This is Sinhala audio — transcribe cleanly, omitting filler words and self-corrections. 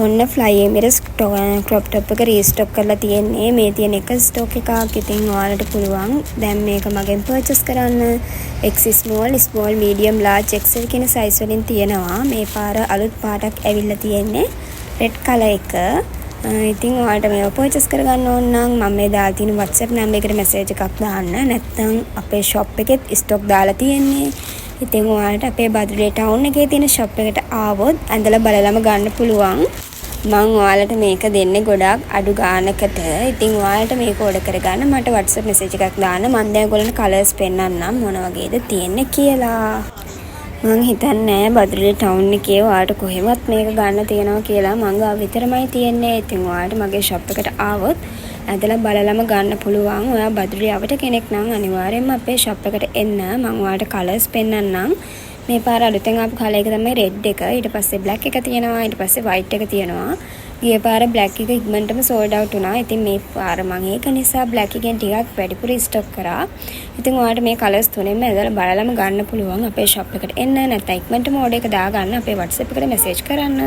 ඔන්න ෆ්ලයි එමිරේට්ස් ක්‍රොප් টොප් එක රීස්ටොක් කරලා තියෙන්නේ. මේ තියෙන එක ස්ටොක් එකක්. ඉතින් ඔයාලට පුළුවන් දැන් මේක මගෙන් පර්චේස් කරන්න. X small medium large XL කියන සයිස් වලින් තියෙනවා. මේ පාර අලුත් පාටක් ඇවිල්ලා තියෙන්නේ රෙඩ් කලර් එක. ඉතින් ඔයාලට මේව පර්චේස් කරගන්න ඕන නම් මම මේ දාලා තියෙන WhatsApp නම්බර් එකට මැසේජ් එකක් දාන්න. නැත්නම් අපේ shop එකෙත් ස්ටොක් දාලා තියෙන්නේ. ඉතින් ඔයාලට අපේ බදුල්ලේ ටවුන් එකේ තියෙන shop එකට ආවොත් ඇඳලා බලලම ගන්න පුළුවන්. මම ඔයාලට මේක දෙන්නේ ගොඩාක් අඩු ගානකට. ඉතින් ඔයාලට මේක ඕඩර් කරගන්න මට WhatsApp message එකක් දාන්න. මම දැන් ඔයගොල්ලන්ට කලර්ස් පෙන්නන්නම් මොන වගේද තියෙන්නේ කියලා. මං හිතන්නේ බදුල්ලේ ටවුන් එකේ ඔයාලට කොහෙවත් මේක ගන්න තියනවා කියලා. මං ගාව විතරමයි තියෙන්නේ. ඉතින් ඔයාලට මගේ shop එකට ආවොත් ඇදලා බලලම ගන්න පුළුවන්. ඔයා බදුල්ලේ යවට කෙනෙක් නම් අනිවාර්යයෙන්ම අපේ shop එකට එන්න. මම ඔයාලට කලර්ස් පෙන්නන්නම්. මේ පාර අලුතෙන් ආපු කලර් එක තමයි රෙඩ් එක. ඊට පස්සේ බ්ලැක් එක තියෙනවා. ඊට පස්සේ වයිට් එක තියෙනවා. ගිය පාර බ්ලැක් එක ඉක්මනටම සෝල්ඩ් අවුට් වුණා. ඉතින් මේ පාර මම ඒක නිසා බ්ලැක් එකෙන් ටිකක් වැඩිපුර ස්ටොක් කරා. ඉතින් ඔයාලට මේ කලර්ස් තුනෙන්ම ඇදලා බලලම ගන්න පුළුවන් අපේ shop එකට එන්න. නැත්නම් ඉක්මනටම ඕඩර් එක දාගන්න අපේ WhatsApp එකට මැසේජ් කරන්න.